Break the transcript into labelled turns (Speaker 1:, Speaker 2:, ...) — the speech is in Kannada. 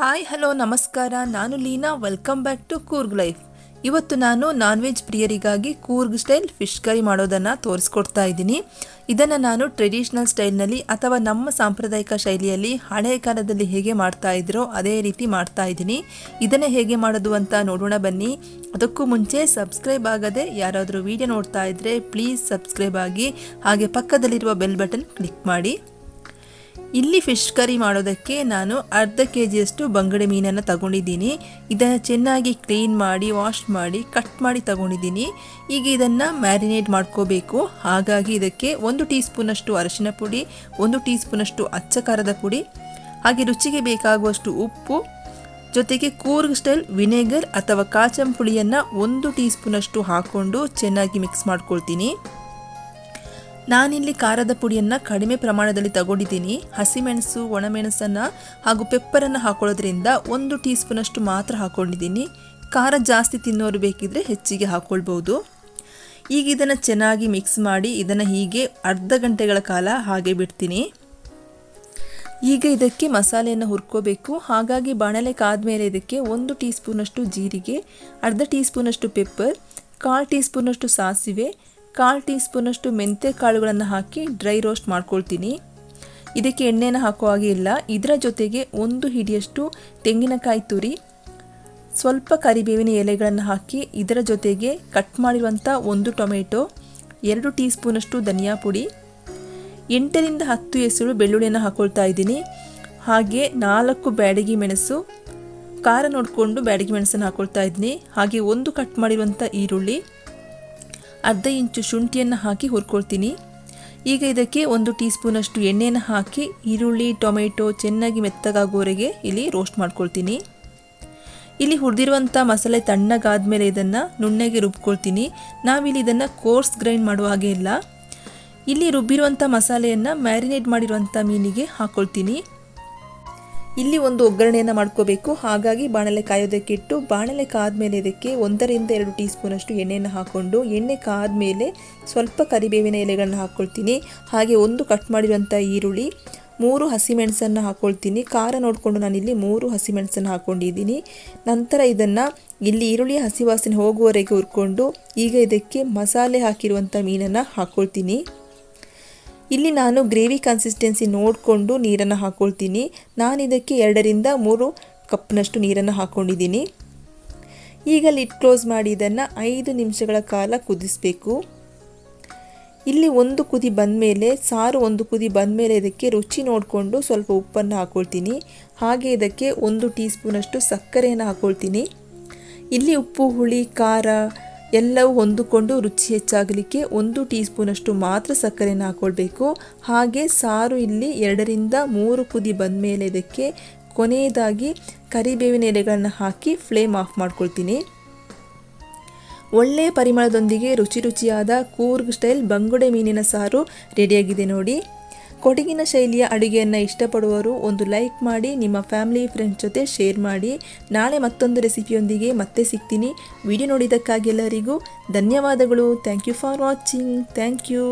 Speaker 1: ಹಾಯ್ ಹಲೋ ನಮಸ್ಕಾರ, ನಾನು Leena. Welcome back to Coorg life. ಇವತ್ತು ನಾನು ನಾನ್ ವೆಜ್ ಪ್ರಿಯರಿಗಾಗಿ ಕೂರ್ಗ್ ಸ್ಟೈಲ್ ಫಿಶ್ ಕರಿ ಮಾಡೋದನ್ನು ತೋರಿಸ್ಕೊಡ್ತಾ ಇದ್ದೀನಿ. ಇದನ್ನು ನಾನು ಟ್ರೆಡಿಷ್ನಲ್ ಸ್ಟೈಲ್ನಲ್ಲಿ ಅಥವಾ ನಮ್ಮ ಸಾಂಪ್ರದಾಯಿಕ ಶೈಲಿಯಲ್ಲಿ ಹಳೆಯ ಕಾಲದಲ್ಲಿ ಹೇಗೆ ಮಾಡ್ತಾ ಇದ್ರೋ ಅದೇ ರೀತಿ ಮಾಡ್ತಾ ಇದ್ದೀನಿ. ಇದನ್ನು ಹೇಗೆ ಮಾಡೋದು ಅಂತ ನೋಡೋಣ ಬನ್ನಿ. ಅದಕ್ಕೂ ಮುಂಚೆ ಸಬ್ಸ್ಕ್ರೈಬ್ ಆಗದೆ ಯಾರಾದರೂ ವಿಡಿಯೋ ನೋಡ್ತಾ ಇದ್ದರೆ ಪ್ಲೀಸ್ ಸಬ್ಸ್ಕ್ರೈಬ್ ಆಗಿ, ಹಾಗೆ ಪಕ್ಕದಲ್ಲಿರುವ ಬೆಲ್ ಬಟನ್ ಕ್ಲಿಕ್ ಮಾಡಿ. ಇಲ್ಲಿ ಫಿಶ್ ಕರಿ ಮಾಡೋದಕ್ಕೆ ನಾನು ಅರ್ಧ ಕೆಜಿಯಷ್ಟು ಬಂಗಡೆ ಮೀನನ್ನು ತಗೊಂಡಿದ್ದೀನಿ. ಇದನ್ನು ಚೆನ್ನಾಗಿ ಕ್ಲೀನ್ ಮಾಡಿ ವಾಶ್ ಮಾಡಿ ಕಟ್ ಮಾಡಿ ತಗೊಂಡಿದ್ದೀನಿ. ಈಗ ಇದನ್ನು ಮ್ಯಾರಿನೇಟ್ ಮಾಡ್ಕೋಬೇಕು. ಹಾಗಾಗಿ ಇದಕ್ಕೆ 1 ಟೀ ಸ್ಪೂನಷ್ಟು ಅರಿಶಿನ ಪುಡಿ, 1 ಟೀ ಸ್ಪೂನಷ್ಟು ಅಚ್ಚ ಖಾರದ ಪುಡಿ, ಹಾಗೆ ರುಚಿಗೆ ಬೇಕಾಗುವಷ್ಟು ಉಪ್ಪು, ಜೊತೆಗೆ ಕೂರ್ಗ್ ಸ್ಟೈಲ್ ವಿನೆಗರ್ ಅಥವಾ ಕಾಚಂ ಪುಡಿಯನ್ನು 1 ಟೀ ಸ್ಪೂನಷ್ಟು ಹಾಕ್ಕೊಂಡು ಚೆನ್ನಾಗಿ ಮಿಕ್ಸ್ ಮಾಡ್ಕೊಳ್ತೀನಿ. ನಾನಿಲ್ಲಿ ಖಾರದ ಪುಡಿಯನ್ನು ಕಡಿಮೆ ಪ್ರಮಾಣದಲ್ಲಿ ತಗೊಂಡಿದ್ದೀನಿ. ಹಸಿಮೆಣಸು, ಒಣಮೆಣಸನ್ನು ಹಾಗೂ ಪೆಪ್ಪರನ್ನು ಹಾಕೊಳ್ಳೋದ್ರಿಂದ 1 ಟೀ ಸ್ಪೂನಷ್ಟು ಮಾತ್ರ ಹಾಕ್ಕೊಂಡಿದ್ದೀನಿ. ಖಾರ ಜಾಸ್ತಿ ತಿನ್ನೋರು ಬೇಕಿದ್ರೆ ಹೆಚ್ಚಿಗೆ ಹಾಕ್ಕೊಳ್ಬೋದು. ಈಗ ಇದನ್ನು ಚೆನ್ನಾಗಿ ಮಿಕ್ಸ್ ಮಾಡಿ ಇದನ್ನು ಹೀಗೆ ಅರ್ಧ ಗಂಟೆಗಳ ಕಾಲ ಹಾಗೆ ಬಿಡ್ತೀನಿ. ಈಗ ಇದಕ್ಕೆ ಮಸಾಲೆಯನ್ನು ಹುರ್ಕೋಬೇಕು. ಹಾಗಾಗಿ ಬಾಣಲೆ ಕಾದ್ಮೇಲೆ ಇದಕ್ಕೆ 1 ಟೀ ಸ್ಪೂನಷ್ಟು ಜೀರಿಗೆ, ಅರ್ಧ ಟೀ ಸ್ಪೂನಷ್ಟು ಪೆಪ್ಪರ್, 1/4 ಟೀ ಸ್ಪೂನಷ್ಟು ಸಾಸಿವೆ, 1/4 ಟೀ ಸ್ಪೂನಷ್ಟು ಮೆಂತ್ಯ ಕಾಳುಗಳನ್ನು ಹಾಕಿ ಡ್ರೈ ರೋಸ್ಟ್ ಮಾಡ್ಕೊಳ್ತೀನಿ. ಇದಕ್ಕೆ ಎಣ್ಣೆನ ಹಾಕೋ ಹಾಗೆ ಇಲ್ಲ. ಇದರ ಜೊತೆಗೆ 1 ಹಿಡಿಯಷ್ಟು ತೆಂಗಿನಕಾಯಿ ತುರಿ, ಸ್ವಲ್ಪ ಕರಿಬೇವಿನ ಎಲೆಗಳನ್ನು ಹಾಕಿ ಇದರ ಜೊತೆಗೆ ಕಟ್ ಮಾಡಿರುವಂಥ 1 ಟೊಮೆಟೊ, 2 ಟೀ ಸ್ಪೂನಷ್ಟು ಧನಿಯಾ ಪುಡಿ, 8 ರಿಂದ 10 ಎಸಳು ಬೆಳ್ಳುಳ್ಳಿಯನ್ನು ಹಾಕ್ಕೊಳ್ತಾ ಇದ್ದೀನಿ. ಹಾಗೆ 4 ಬ್ಯಾಡಗಿ ಮೆಣಸು, ಖಾರ ನೋಡಿಕೊಂಡು ಬ್ಯಾಡಗಿ ಮೆಣಸನ್ನು ಹಾಕ್ಕೊಳ್ತಾ ಇದ್ದೀನಿ. ಹಾಗೆ 1 ಕಟ್ ಮಾಡಿರುವಂಥ ಈರುಳ್ಳಿ, ಅರ್ಧ ಇಂಚು ಶುಂಠಿಯನ್ನು ಹಾಕಿ ಹುರ್ಕೊಳ್ತೀನಿ. ಈಗ ಇದಕ್ಕೆ 1 ಟೀ ಸ್ಪೂನಷ್ಟು ಎಣ್ಣೆಯನ್ನು ಹಾಕಿ ಈರುಳ್ಳಿ ಟೊಮೆಟೊ ಚೆನ್ನಾಗಿ ಮೆತ್ತಗಾಗುವವರೆಗೆ ಇಲ್ಲಿ ರೋಸ್ಟ್ ಮಾಡ್ಕೊಳ್ತೀನಿ. ಇಲ್ಲಿ ಹುರಿದಿರುವಂಥ ಮಸಾಲೆ ತಣ್ಣಗಾದ್ಮೇಲೆ ಇದನ್ನು ನುಣ್ಣಗೆ ರುಬ್ಕೊಳ್ತೀನಿ. ನಾವಿಲ್ಲಿ ಇದನ್ನು ಕೋರ್ಸ್ ಗ್ರೈಂಡ್ ಮಾಡುವ ಹಾಗೆ ಇಲ್ಲ. ಇಲ್ಲಿ ರುಬ್ಬಿರುವಂಥ ಮಸಾಲೆಯನ್ನು ಮ್ಯಾರಿನೇಟ್ ಮಾಡಿರುವಂಥ ಮೀನಿಗೆ ಹಾಕ್ಕೊಳ್ತೀನಿ. ಇಲ್ಲಿ ಒಂದು ಒಗ್ಗರಣೆಯನ್ನು ಮಾಡ್ಕೋಬೇಕು. ಹಾಗಾಗಿ ಬಾಣಲೆ ಕಾಯೋದಕ್ಕೆ ಇಟ್ಟು ಬಾಣಲೆ ಕಾದ್ಮೇಲೆ ಇದಕ್ಕೆ 1 ರಿಂದ 2 ಟೀ ಸ್ಪೂನಷ್ಟು ಎಣ್ಣೆಯನ್ನು ಹಾಕ್ಕೊಂಡು ಎಣ್ಣೆ ಕಾದ್ಮೇಲೆ ಸ್ವಲ್ಪ ಕರಿಬೇವಿನ ಎಲೆಗಳನ್ನ ಹಾಕ್ಕೊಳ್ತೀನಿ. ಹಾಗೆ 1 ಕಟ್ ಮಾಡಿರುವಂಥ ಈರುಳ್ಳಿ, 3 ಹಸಿಮೆಣಸನ್ನು ಹಾಕ್ಕೊಳ್ತೀನಿ. ಖಾರ ನೋಡಿಕೊಂಡು ನಾನಿಲ್ಲಿ 3 ಹಸಿಮೆಣಸನ್ನು ಹಾಕ್ಕೊಂಡಿದ್ದೀನಿ. ನಂತರ ಇದನ್ನು ಇಲ್ಲಿ ಈರುಳ್ಳಿ ಹಸಿ ವಾಸನೆ ಹೋಗುವವರೆಗೆ ಹುರ್ಕೊಂಡು ಈಗ ಇದಕ್ಕೆ ಮಸಾಲೆ ಹಾಕಿರುವಂಥ ಮೀನನ್ನು ಹಾಕ್ಕೊಳ್ತೀನಿ. ಇಲ್ಲಿ ನಾನು ಗ್ರೇವಿ ಕನ್ಸಿಸ್ಟೆನ್ಸಿ ನೋಡಿಕೊಂಡು ನೀರನ್ನು ಹಾಕ್ಕೊಳ್ತೀನಿ. ನಾನು ಇದಕ್ಕೆ 2 ರಿಂದ 3 ಕಪ್ನಷ್ಟು ನೀರನ್ನು ಹಾಕ್ಕೊಂಡಿದ್ದೀನಿ. ಈಗ ಲಿಡ್ ಕ್ಲೋಸ್ ಮಾಡಿ ಇದನ್ನು 5 ನಿಮಿಷಗಳ ಕಾಲ ಕುದಿಸಬೇಕು. ಇಲ್ಲಿ 1 ಕುದಿ ಬಂದಮೇಲೆ ಸಾರು 1 ಕುದಿ ಬಂದಮೇಲೆ ಇದಕ್ಕೆ ರುಚಿ ನೋಡಿಕೊಂಡು ಸ್ವಲ್ಪ ಉಪ್ಪನ್ನು ಹಾಕ್ಕೊಳ್ತೀನಿ. ಹಾಗೆ ಇದಕ್ಕೆ 1 ಟೀ ಸ್ಪೂನಷ್ಟು ಸಕ್ಕರೆಯನ್ನು ಹಾಕ್ಕೊಳ್ತೀನಿ. ಇಲ್ಲಿ ಉಪ್ಪು, ಹುಳಿ, ಖಾರ ಎಲ್ಲವೂ ಹೊಂದಿಕೊಂಡು ರುಚಿ ಹೆಚ್ಚಾಗಲಿಕ್ಕೆ 1 ಟೀ ಸ್ಪೂನಷ್ಟು ಮಾತ್ರ ಸಕ್ಕರೆಯನ್ನು ಹಾಕ್ಕೊಳ್ಬೇಕು. ಹಾಗೆ ಸಾರು ಇಲ್ಲಿ 2 ರಿಂದ 3 ಕುದಿ ಬಂದಮೇಲೆ ಇದಕ್ಕೆ ಕೊನೆಯದಾಗಿ ಕರಿಬೇವಿನ ಎಲೆಗಳನ್ನು ಹಾಕಿ ಫ್ಲೇಮ್ ಆಫ್ ಮಾಡ್ಕೊಳ್ತೀನಿ. ಒಳ್ಳೆಯ ಪರಿಮಳದೊಂದಿಗೆ ರುಚಿಯಾದ ಕೂರ್ಗ್ ಸ್ಟೈಲ್ ಬಂಗುಡೆ ಮೀನಿನ ಸಾರು ರೆಡಿಯಾಗಿದೆ ನೋಡಿ. ಕೊಡಗಿನ ಶೈಲಿಯ ಅಡುಗೆಯನ್ನು ಇಷ್ಟಪಡುವವರು ಒಂದು ಲೈಕ್ ಮಾಡಿ, ನಿಮ್ಮ ಫ್ಯಾಮಿಲಿ ಫ್ರೆಂಡ್ಸ್ ಜೊತೆ ಶೇರ್ ಮಾಡಿ. ನಾಳೆ ಮತ್ತೊಂದು ರೆಸಿಪಿಯೊಂದಿಗೆ ಮತ್ತೆ ಸಿಗ್ತೀನಿ. ವಿಡಿಯೋ ನೋಡಿದ್ದಕ್ಕಾಗಿ ಎಲ್ಲರಿಗೂ ಧನ್ಯವಾದಗಳು. Thank you for watching. Thank you.